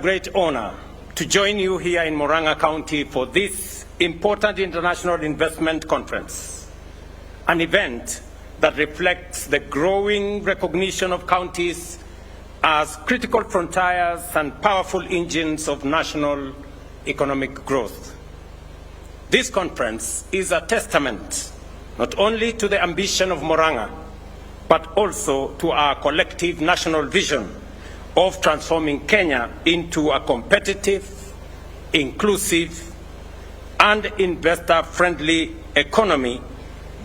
Great honor to join you here in Muranga County for this important international investment conference, an event that reflects the growing recognition of counties as critical frontiers and powerful engines of national economic growth. This conference is a testament not only to the ambition of Muranga, but also to our collective national vision of transforming Kenya into a competitive, inclusive, and investor-friendly economy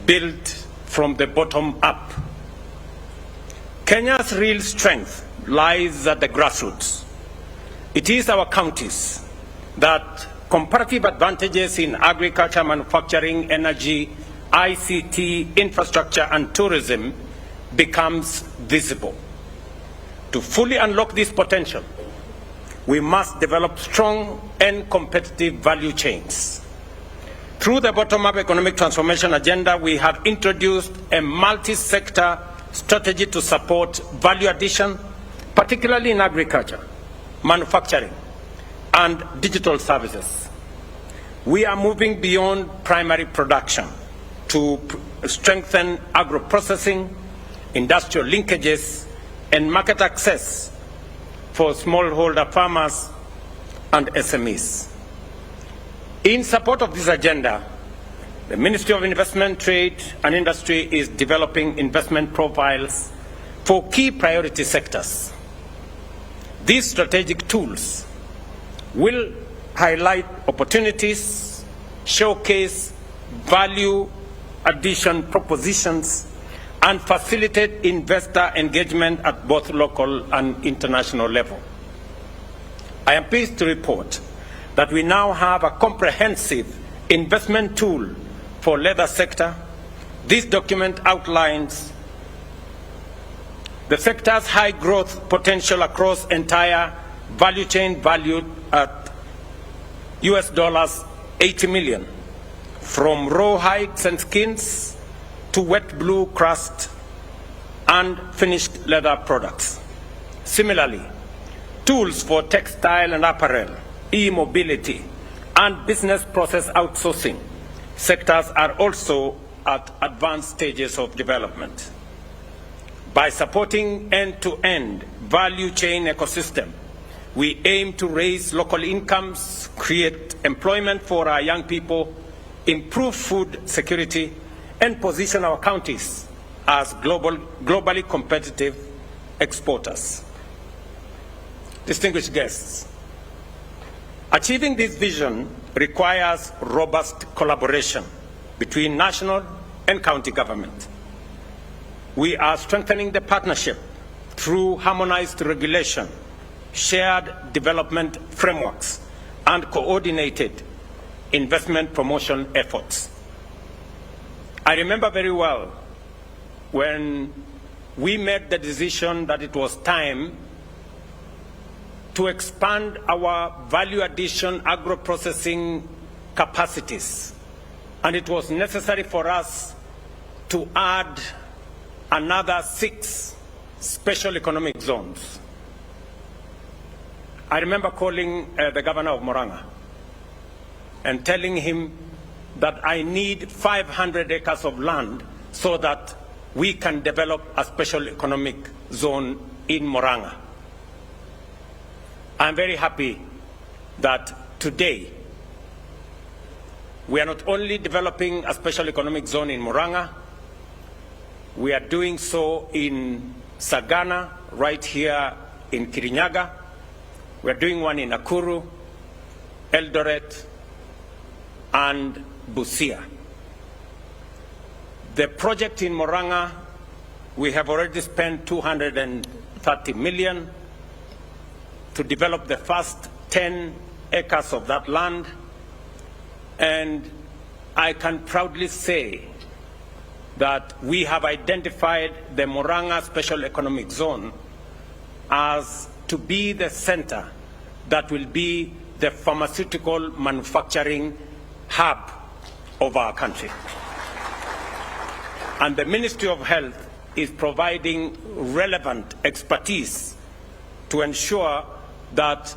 built from the bottom up. Kenya's real strength lies at the grassroots. It is our counties that comparative advantages in agriculture, manufacturing, energy, ICT, infrastructure, and tourism becomes visible. To fully unlock this potential, we must develop strong and competitive value chains. Through the bottom-up economic transformation agenda, we have introduced a multi-sector strategy to support value addition, particularly in agriculture, manufacturing, and digital services. We are moving beyond primary production to strengthen agro-processing, industrial linkages, and market access for smallholder farmers and SMEs. In support of this agenda, the Ministry of Investment, Trade and Industry is developing investment profiles for key priority sectors. These strategic tools will highlight opportunities, showcase value addition propositions, and facilitate investor engagement at both local and international level. I am pleased to report that we now have a comprehensive investment tool for leather sector. This document outlines the sector's high growth potential across entire value chain valued at US $80 million, from raw hides and skins to wet blue crust and finished leather products. Similarly, tools for textile and apparel, e-mobility, and business process outsourcing sectors are also at advanced stages of development. By supporting end-to-end value chain ecosystem, we aim to raise local incomes, create employment for our young people, improve food security, and position our counties as globally competitive exporters. Distinguished guests, achieving this vision requires robust collaboration between national and county government. We are strengthening the partnership through harmonized regulation, shared development frameworks, and coordinated investment promotion efforts. I remember very well when we made the decision that it was time to expand our value addition agro-processing capacities, and it was necessary for us to add another 6 special economic zones. I remember calling the governor of Muranga and telling him that I need 500 acres of land so that we can develop a special economic zone in Muranga. I'm very happy that today we are not only developing a special economic zone in Muranga, we are doing so in Sagana, right here in Kirinyaga. We are doing one in Nakuru, Eldoret, and Busia. The project in Muranga, we have already spent 230 million to develop the first 10 acres of that land, and I can proudly say that we have identified the Muranga Special Economic Zone as to be the center that will be the pharmaceutical manufacturing hub of our country. And the Ministry of Health is providing relevant expertise to ensure that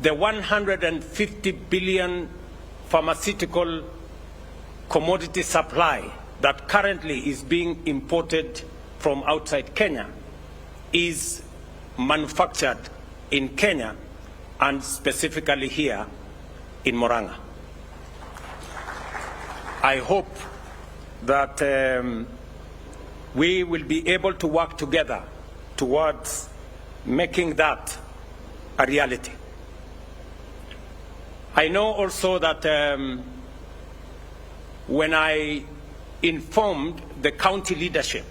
the 150 billion pharmaceutical commodity supply that currently is being imported from outside Kenya is manufactured in Kenya and specifically here in Muranga. I hope that we will be able to work together towards making that a reality. I know also that when I informed the county leadership,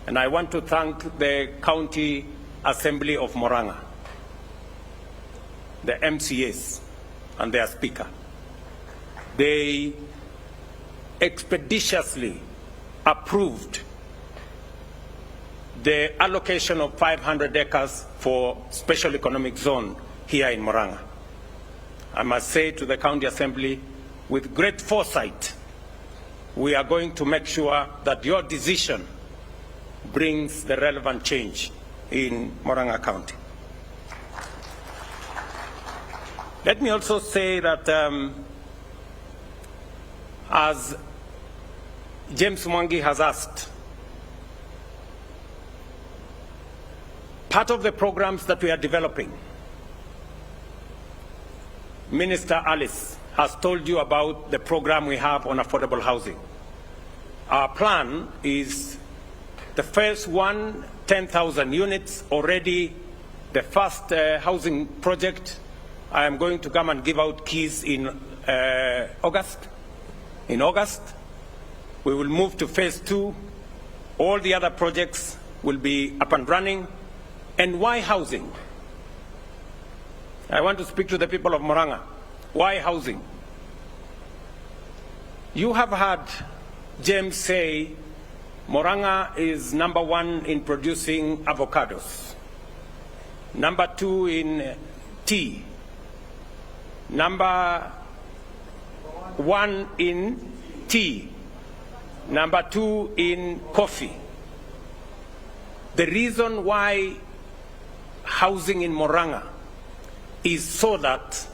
and I want to thank the County Assembly of Muranga, the MCAs and their speaker, they expeditiously approved the allocation of 500 acres for special economic zone here in Muranga. I must say to the County Assembly, with great foresight, we are going to make sure that your decision brings the relevant change in Muranga County. Let me also say that as James Mwangi has asked, part of the programs that we are developing, Minister Alice has told you about the program we have on affordable housing. Our plan is the first one, 10,000 units already. The first housing project, I am going to come and give out keys in August. In August, we will move to phase 2. All the other projects will be up and running. And why housing? I want to speak to the people of Muranga. Why housing? You have heard James say Muranga is #1 in producing avocados, #2 in tea, #1 in tea, #2 in coffee. The reason why housing in Muranga is so that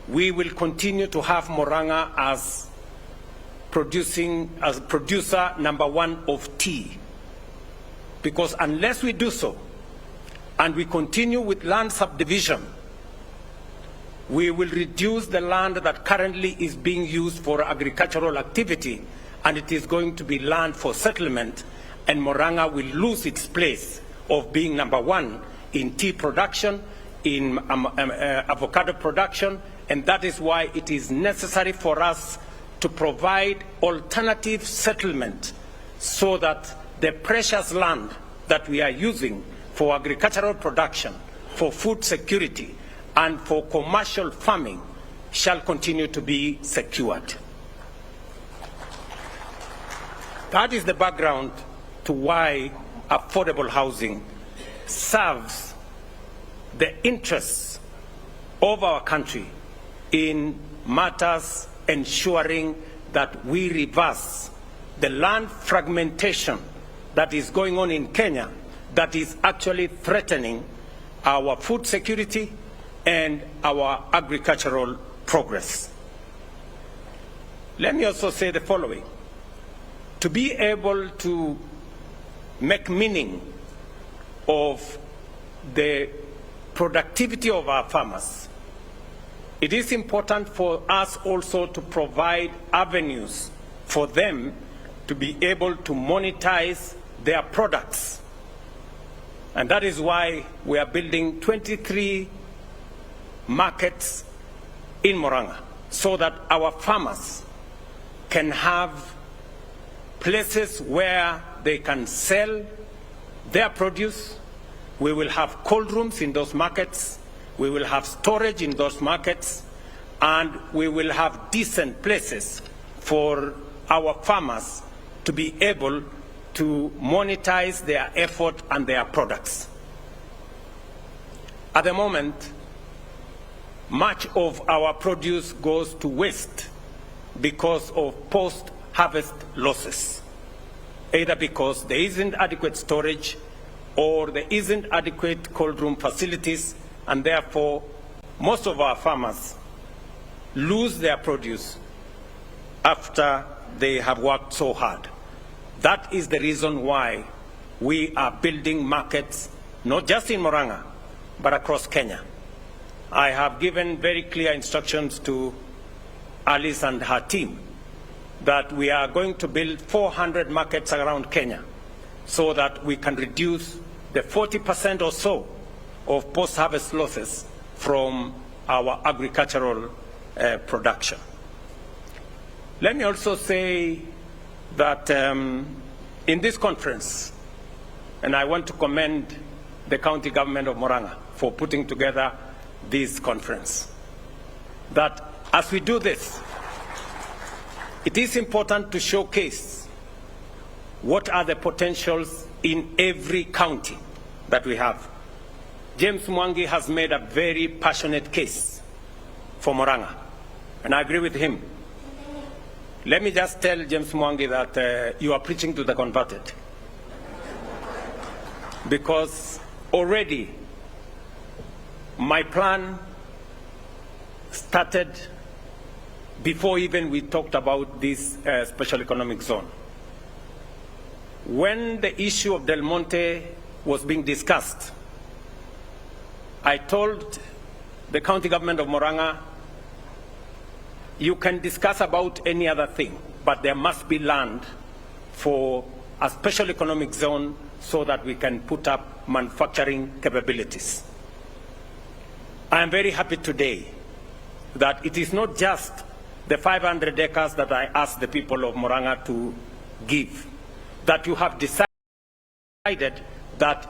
we will continue to have Muranga as producer #1 of tea. Because unless we do so, and we continue with land subdivision, we will reduce the land that currently is being used for agricultural activity, and it is going to be land for settlement, and Muranga will lose its place of being #1 in tea production, in avocado production, and that is why it is necessary for us to provide alternative settlement so that the precious land that we are using for agricultural production, for food security, and for commercial farming shall continue to be secured. That is the background to why affordable housing serves the interests of our country in matters ensuring that we reverse the land fragmentation that is going on in Kenya, that is actually threatening our food security and our agricultural progress. Let me also say the following. To be able to make meaning of the productivity of our farmers, it is important for us also to provide avenues for them to be able to monetize their products. And that is why we are building 23 markets in Muranga, so that our farmers can have places where they can sell their produce. We will have cold rooms in those markets. We will have storage in those markets, and we will have decent places for our farmers to be able to monetize their effort and their products. At the moment, much of our produce goes to waste because of post-harvest losses, either because there isn't adequate storage or there isn't adequate cold room facilities and therefore most of our farmers lose their produce after they have worked so hard. That is the reason why we are building markets, not just in Muranga, but across Kenya. I have given very clear instructions to Alice and her team that we are going to build 400 markets around Kenya so that we can reduce the 40% or so of post-harvest losses from our agricultural production. Let me also say that in this conference, and I want to commend the county government of Muranga for putting together this conference, that as we do this, it is important to showcase what are the potentials in every county that we have. James Mwangi has made a very passionate case for Muranga, and I agree with him. Let me just tell James Mwangi that you are preaching to the converted. Because already my plan started before even we talked about this special economic zone. When the issue of Del Monte was being discussed, I told the county government of Muranga, you can discuss about any other thing, but there must be land for a special economic zone so that we can put up manufacturing capabilities. I am very happy today that it is not just the 500 acres that I asked the people of Muranga to give, that you have decided that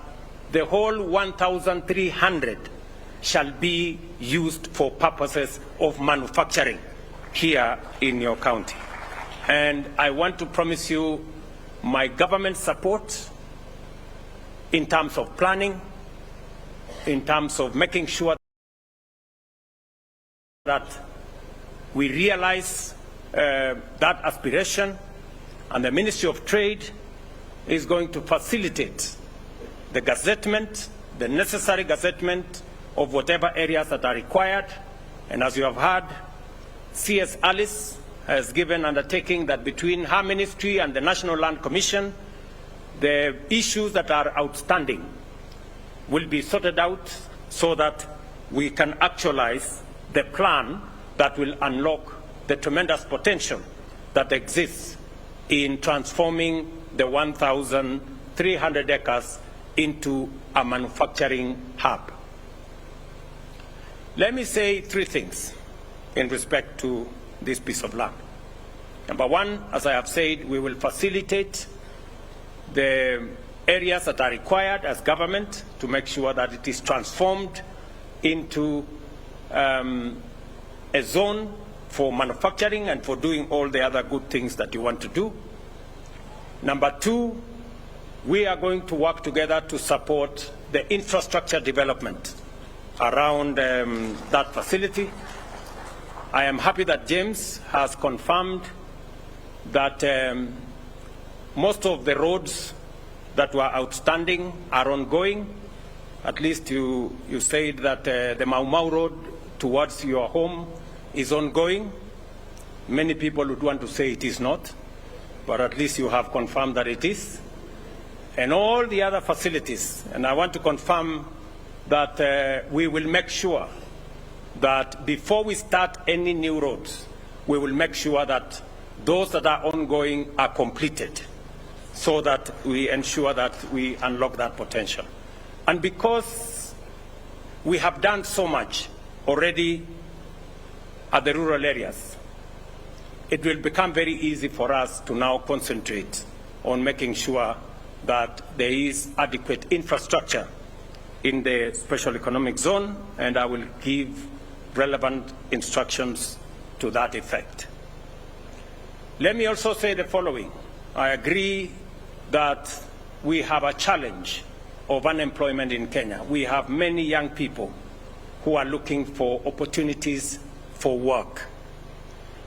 the whole 1,300 shall be used for purposes of manufacturing here in your county. And I want to promise you my government support in terms of planning, in terms of making sure that we realize that aspiration, and the Ministry of Trade is going to facilitate the gazettement, the necessary gazettement of whatever areas that are required. And as you have heard, CS Alice has given undertaking that between her ministry and the National Land Commission, the issues that are outstanding will be sorted out so that we can actualize the plan that will unlock the tremendous potential that exists in transforming the 1,300 acres into a manufacturing hub. Let me say three things in respect to this piece of land. Number one, as I have said, we will facilitate the areas that are required as government to make sure that it is transformed into a zone for manufacturing and for doing all the other good things that you want to do. Number two, we are going to work together to support the infrastructure development around that facility. I am happy that James has confirmed that most of the roads that were outstanding are ongoing. At least you said that the Mau Mau Road towards your home is ongoing. Many people would want to say it is not, but at least you have confirmed that it is. And all the other facilities, and I want to confirm that we will make sure that before we start any new roads, we will make sure that those that are ongoing are completed so that we ensure that we unlock that potential. And because we have done so much already at the rural areas, it will become very easy for us to now concentrate on making sure that there is adequate infrastructure in the special economic zone, and I will give relevant instructions to that effect. Let me also say the following. I agree that we have a challenge of unemployment in Kenya. We have many young people who are looking for opportunities for work.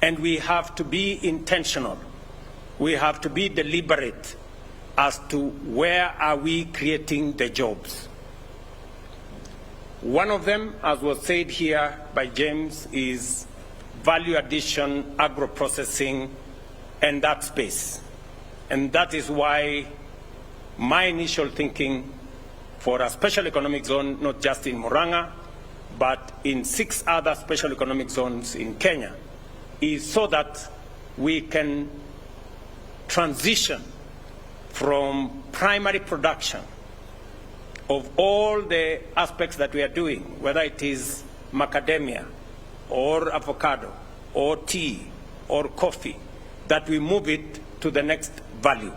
And we have to be intentional. We have to be deliberate as to where are we creating the jobs. One of them, as was said here by James, is value addition, agro-processing, and that space. And that is why my initial thinking for a special economic zone, not just in Muranga, but in 6 other special economic zones in Kenya, is so that we can transition from primary production of all the aspects that we are doing, whether it is macadamia or avocado or tea or coffee, that we move it to the next value.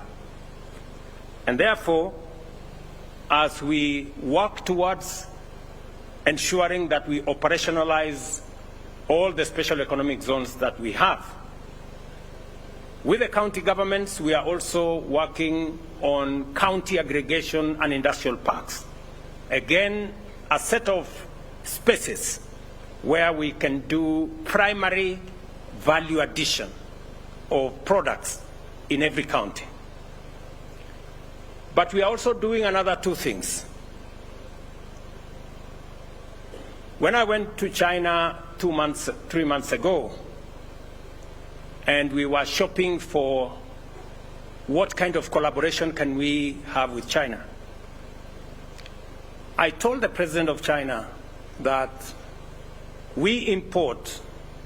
And therefore, as we work towards ensuring that we operationalize all the special economic zones that we have, with the county governments, we are also working on county aggregation and industrial parks. Again, a set of spaces where we can do primary value addition of products in every county. But we are also doing another 2 things. When I went to China 3 months ago, and we were shopping for what kind of collaboration can we have with China, I told the president of China that we import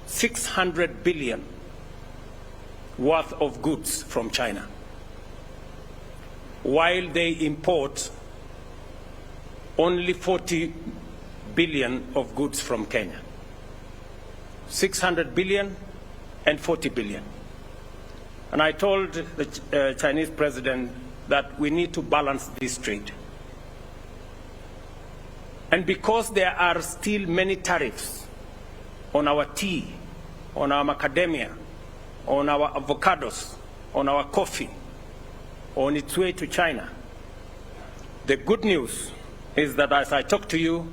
600 billion worth of goods from China, while they import only 40 billion of goods from Kenya. 600 billion and 40 billion. And I told the Chinese president that we need to balance this trade. And because there are still many tariffs on our tea, on our macadamia, on our avocados, on our coffee, on its way to China, the good news is that as I talk to you,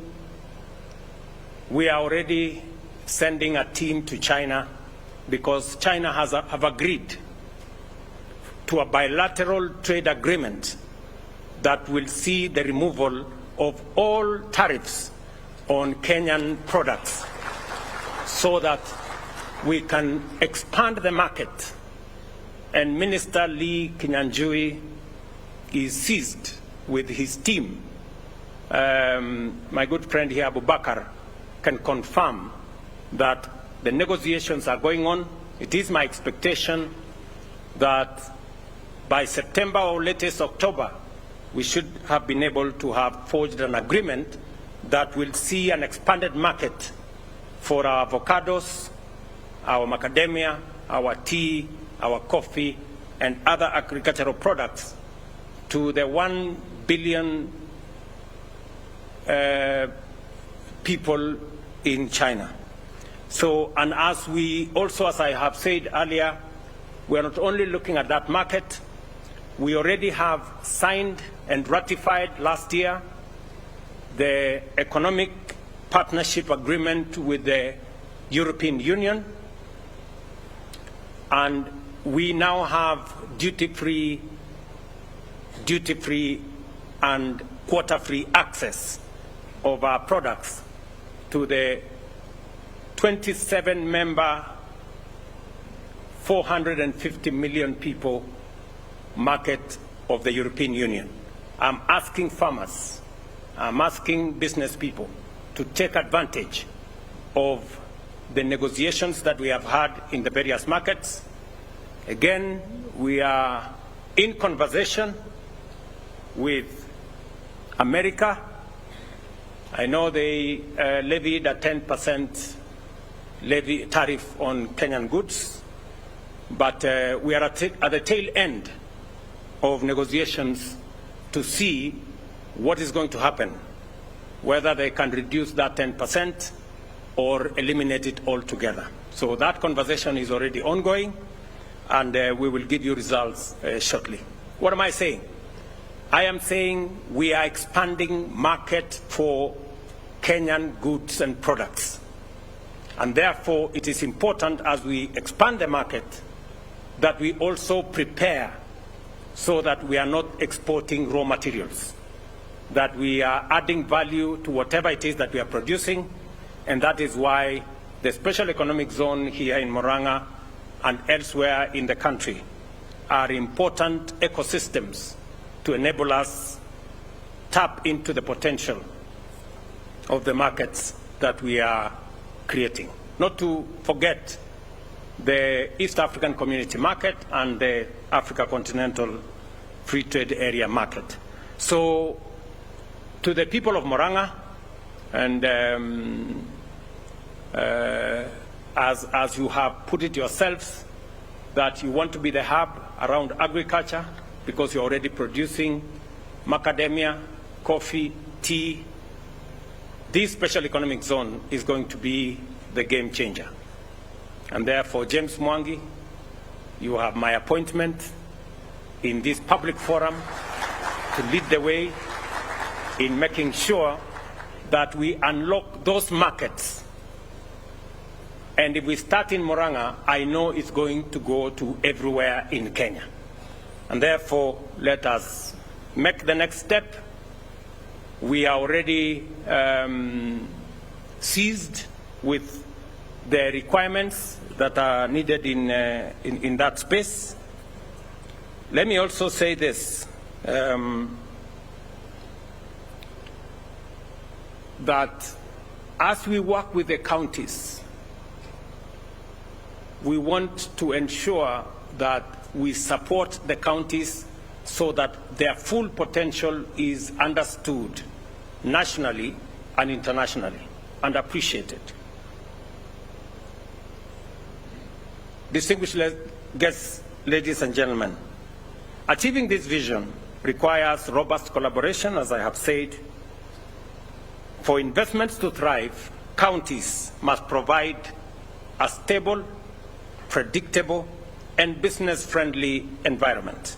we are already sending a team to China, because China have agreed to a bilateral trade agreement that will see the removal of all tariffs on Kenyan products, so that we can expand the market. And Minister Lee Kinyanjui is seized with his team. My good friend here, Abu Bakar, can confirm that the negotiations are going on. It is my expectation that by September or latest October, we should have been able to have forged an agreement that will see an expanded market for our avocados, our macadamia, our tea, our coffee, and other agricultural products to the 1 billion people in China. So, and as we also, as I have said earlier, we are not only looking at that market, we already have signed and ratified last year the economic partnership agreement with the European Union, and we now have duty-free and quota-free access of our products to the 27-member, 450 million people market of the European Union. I'm asking farmers, I'm asking business people to take advantage of the negotiations that we have had in the various markets. Again, we are in conversation with America. I know they levied a 10% levy tariff on Kenyan goods, but we are at the tail end of negotiations to see what is going to happen, whether they can reduce that 10% or eliminate it altogether. So that conversation is already ongoing, and we will give you results shortly. What am I saying? I am saying we are expanding market for Kenyan goods and products. And therefore, it is important as we expand the market that we also prepare so that we are not exporting raw materials. that we are adding value to whatever it is that we are producing, and that is why the special economic zone here in Muranga and elsewhere in the country are important ecosystems to enable us tap into the potential of the markets that we are creating. Not to forget the East African Community Market and the Africa Continental Free Trade Area Market. So, to the people of Muranga, and as you have put it yourselves, that you want to be the hub around agriculture because you're already producing macadamia, coffee, tea. This special economic zone is going to be the game changer. And therefore, James Mwangi, you have my appointment in this public forum to lead the way in making sure that we unlock those markets. And if we start in Muranga, I know it's going to go to everywhere in Kenya. And therefore, let us make the next step. We are already seized with the requirements that are needed in that space. Let me also say this, that as we work with the counties, we want to ensure that we support the counties so that their full potential is understood nationally and internationally and appreciated. Distinguished guests, ladies and gentlemen, achieving this vision requires robust collaboration, as I have said. For investments to thrive, counties must provide a stable, predictable, and business-friendly environment.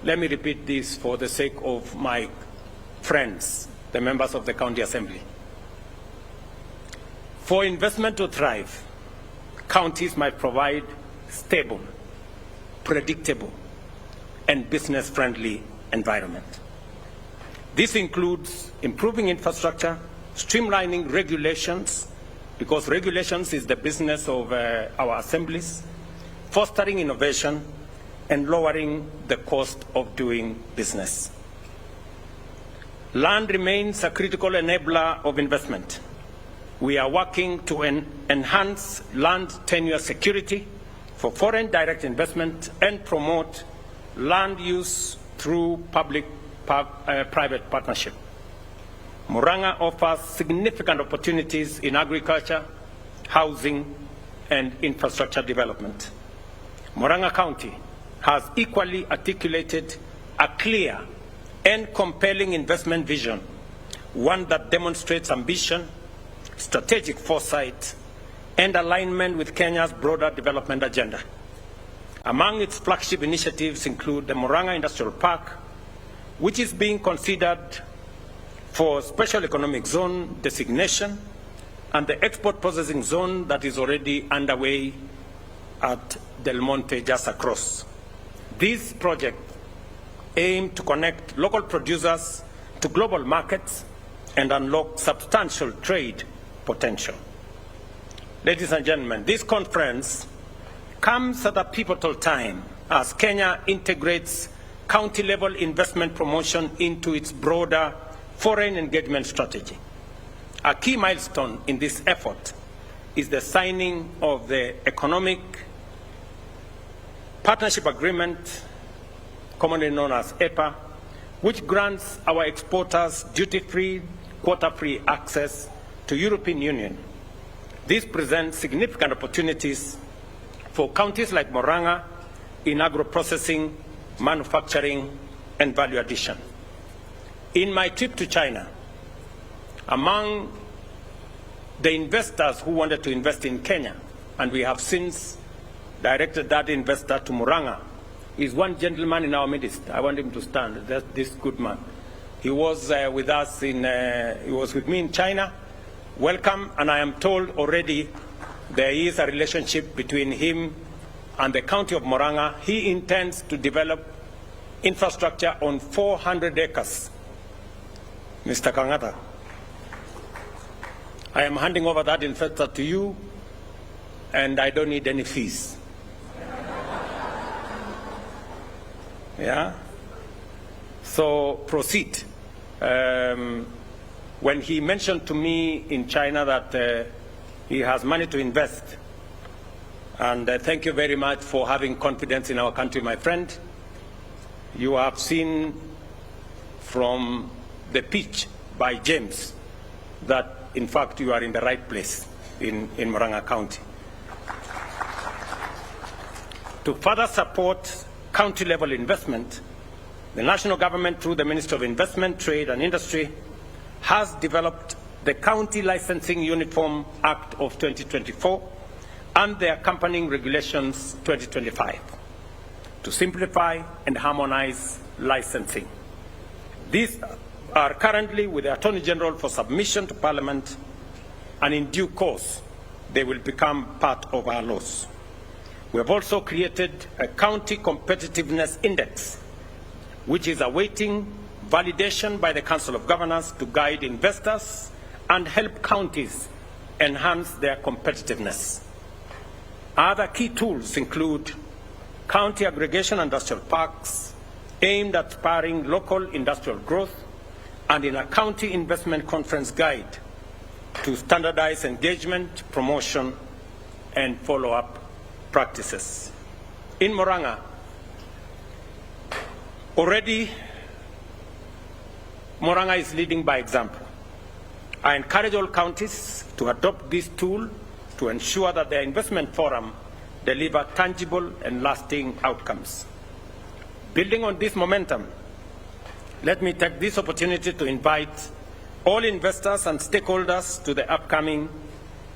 Let me repeat this for the sake of my friends, the members of the County Assembly. For investment to thrive, counties must provide stable, predictable, and business-friendly environment. This includes improving infrastructure, streamlining regulations, because regulations is the business of our assemblies, fostering innovation, and lowering the cost of doing business. Land remains a critical enabler of investment. We are working to enhance land tenure security for foreign direct investment and promote land use through public-private partnership. Muranga offers significant opportunities in agriculture, housing, and infrastructure development. Muranga County has equally articulated a clear and compelling investment vision, one that demonstrates ambition, strategic foresight, and alignment with Kenya's broader development agenda. Among its flagship initiatives include the Muranga Industrial Park, which is being considered for special economic zone designation, and the export processing zone that is already underway at Del Monte just across. These projects aim to connect local producers to global markets and unlock substantial trade potential. Ladies and gentlemen, this conference comes at a pivotal time as Kenya integrates county-level investment promotion into its broader foreign engagement strategy. A key milestone in this effort is the signing of the Economic Partnership Agreement, commonly known as EPA, which grants our exporters duty-free, quota-free access to European Union. This presents significant opportunities for counties like Muranga in agro-processing, manufacturing, and value addition. In my trip to China, among the investors who wanted to invest in Kenya, and we have since directed that investor to Muranga, is one gentleman in our midst. I want him to stand. That's this good man. He was with us he was with me in China. Welcome, and I am told already there is a relationship between him and the county of Muranga. He intends to develop infrastructure on 400 acres. Mr. Kangata, I am handing over that infrastructure to you, and I don't need any fees. Yeah? So proceed. When he mentioned to me in China that he has money to invest, and thank you very much for having confidence in our country, my friend. You have seen from the pitch by James that, in fact, you are in the right place in Muranga County. To further support county-level investment, the national government, through the Ministry of Investment, Trade and Industry, has developed the County Licensing Uniform Act of 2024 and the accompanying regulations 2025 to simplify and harmonize licensing. These are currently with the Attorney General for submission to Parliament, and in due course they will become part of our laws. We have also created a County Competitiveness Index, which is awaiting validation by the Council of Governors to guide investors and help counties enhance their competitiveness. Other key tools include county aggregation industrial parks aimed at spurring local industrial growth, and in a county investment conference guide to standardize engagement, promotion, and follow-up practices. In Muranga, already Muranga is leading by example. I encourage all counties to adopt this tool to ensure that their investment forum deliver tangible and lasting outcomes. Building on this momentum, let me take this opportunity to invite all investors and stakeholders to the upcoming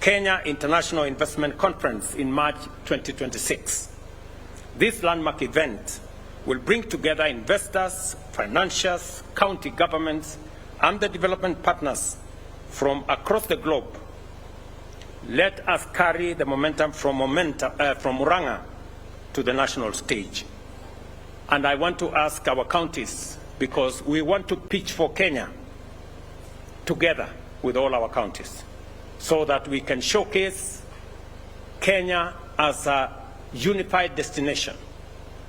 Kenya International Investment Conference in March 2026. This landmark event will bring together investors, financiers, county governments, and the development partners from across the globe. Let us carry the momentum from Muranga to the national stage. And I want to ask our counties, because we want to pitch for Kenya together with all our counties, so that we can showcase Kenya as a unified destination.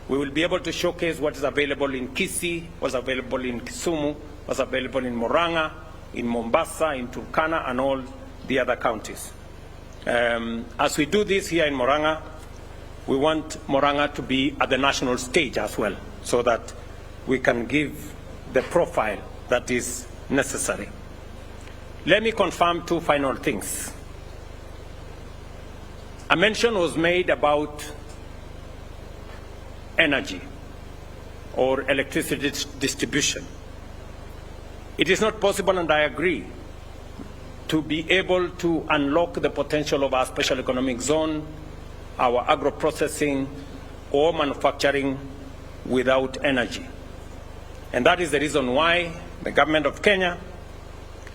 We will be able to showcase what is available in Kisii, what's available in Kisumu, what's available in Muranga, in Mombasa, in Turkana, and all the other counties. As we do this here in Muranga, we want Muranga to be at the national stage as well, so that we can give the profile that is necessary. Let me confirm two final things. A mention was made about energy or electricity distribution. It is not possible, and I agree, to be able to unlock the potential of our special economic zone, our agro-processing or manufacturing without energy. And that is the reason why the government of Kenya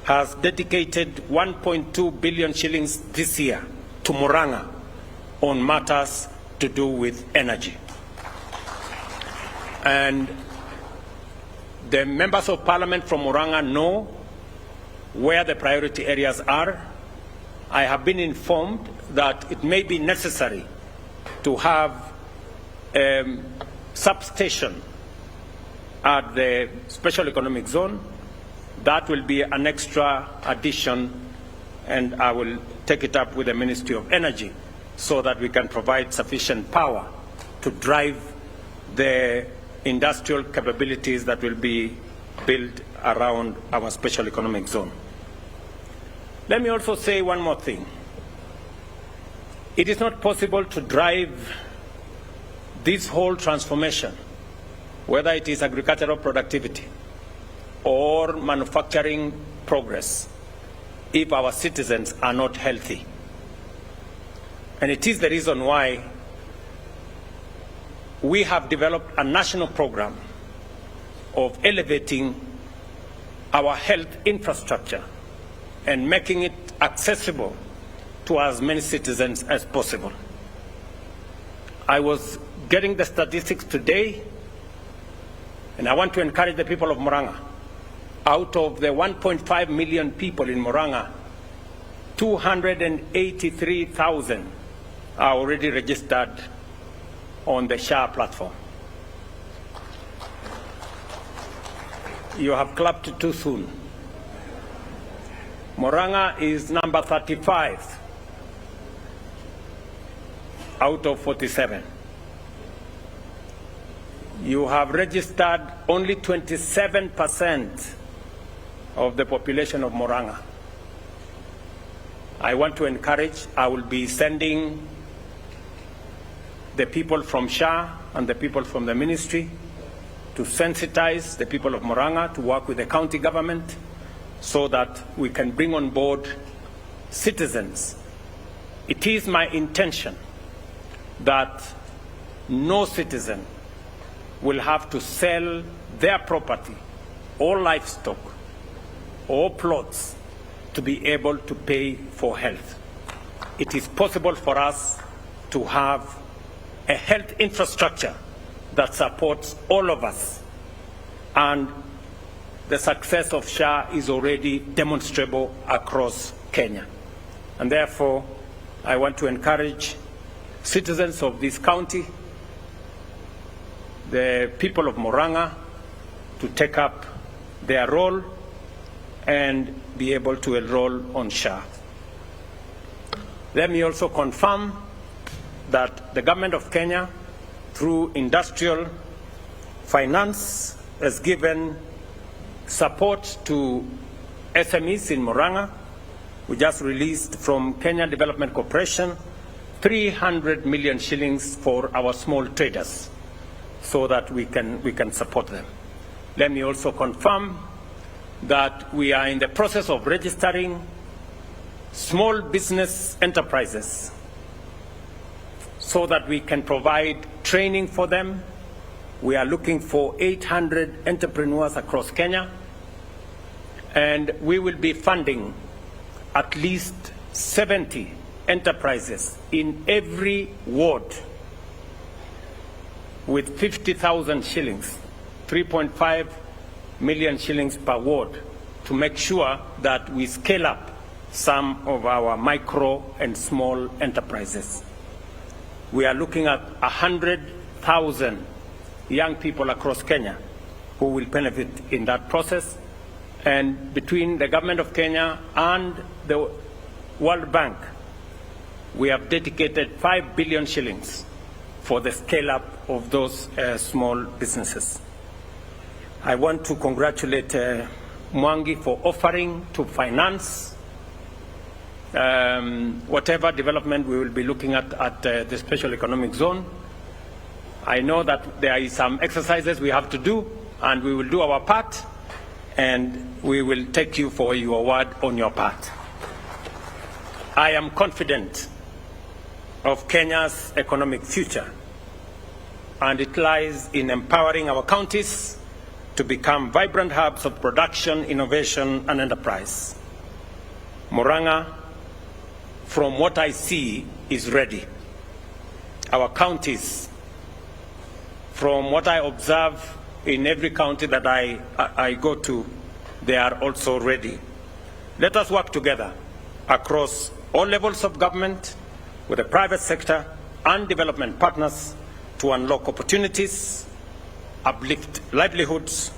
has dedicated 1.2 billion shillings this year to Muranga on matters to do with energy. And the members of parliament from Muranga know where the priority areas are. I have been informed that it may be necessary to have a substation at the special economic zone. That will be an extra addition, and I will take it up with the Ministry of Energy so that we can provide sufficient power to drive the industrial capabilities that will be built around our special economic zone. Let me also say one more thing. It is not possible to drive this whole transformation, whether it is agricultural productivity or manufacturing progress, if our citizens are not healthy. And it is the reason why we have developed a national program of elevating our health infrastructure and making it accessible to as many citizens as possible. I was getting the statistics today And I want to encourage the people of Muranga. Out of the 1.5 million people in Muranga, 283,000 are already registered on the SHA platform. You have clapped too soon. Muranga is number 35 out of 47. You have registered only 27% of the population of Muranga. I want to encourage, I will be sending the people from SHA and the people from the ministry to sensitize the people of Muranga to work with the county government so that we can bring on board citizens. It is my intention that no citizen will have to sell their property or livestock or plots to be able to pay for health. It is possible for us to have a health infrastructure that supports all of us, and the success of SHA is already demonstrable across Kenya. And therefore, I want to encourage citizens of this county, the people of Muranga, to take up their role and be able to enroll on SHA. Let me also confirm that the government of Kenya, through industrial finance, has given support to SMEs in Muranga. We just released from Kenya Development Corporation 300 million shillings for our small traders so that we can support them. Let me also confirm that we are in the process of registering small business enterprises so that we can provide training for them. We are looking for 800 entrepreneurs across Kenya, and we will be funding at least 70 enterprises in every ward with 50,000 shillings, 3.5 million shillings per ward, to make sure that we scale up some of our micro and small enterprises. We are looking at 100,000 young people across Kenya who will benefit in that process. And between the government of Kenya and the World Bank, we have dedicated 5 billion shillings for the scale-up of those small businesses. I want to congratulate Mwangi for offering to finance whatever development we will be looking at the special economic zone. I know that there is some exercises we have to do, and we will do our part, and we will take you for your word on your part. I am confident of Kenya's economic future, and it lies in empowering our counties to become vibrant hubs of production, innovation, and enterprise. Muranga, from what I see, is ready. Our counties, from what I observe in every county that I go to, they are also ready. Let us work together across all levels of government, with the private sector and development partners, to unlock opportunities, uplift livelihoods,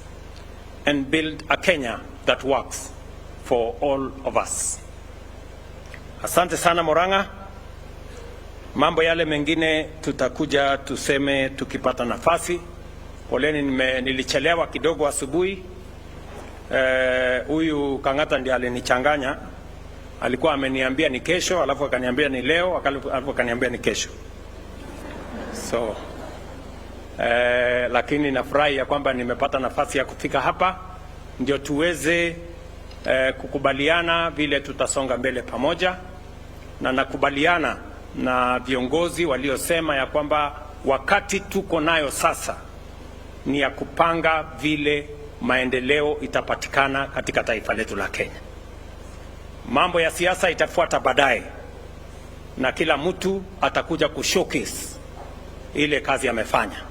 and build a Kenya that works for all of us. Asante sana Muranga. Mambo yale mengine tutakuja tuseme tukipata nafasi. Poleni nilichelewa kidogo asubuhi. Huyu Kangata ndiye alinichanganya. Alikuwa ameniambia ni kesho, alafu akaniambia ni leo, alafu akaniambia ni kesho. So lakini nafurahi ya kwamba nimepata nafasi ya kufika hapa ndio tuweze kukubaliana vile tutasonga mbele pamoja, na nakubaliana na viongozi waliosema ya kwamba wakati tuko nayo sasa ni ya kupanga vile maendeleo itapatikana katika taifa letu la Kenya. Mambo ya siasa itafuata baadaye, na kila mtu atakuja kushowcase ile kazi amefanya.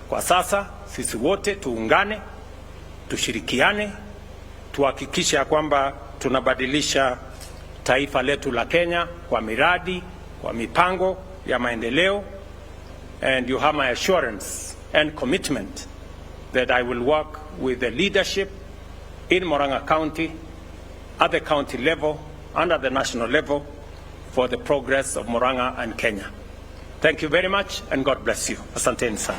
Kwa sasa sisi wote tuungane, tushirikiane, tuhakikishe ya kwamba tunabadilisha taifa letu la Kenya kwa miradi, kwa mipango ya maendeleo. And you have my assurance and commitment that I will work with the leadership in Muranga County, at the county level, and at the national level for the progress of Muranga and Kenya. Thank you very much, and God bless you. Asanteni sana.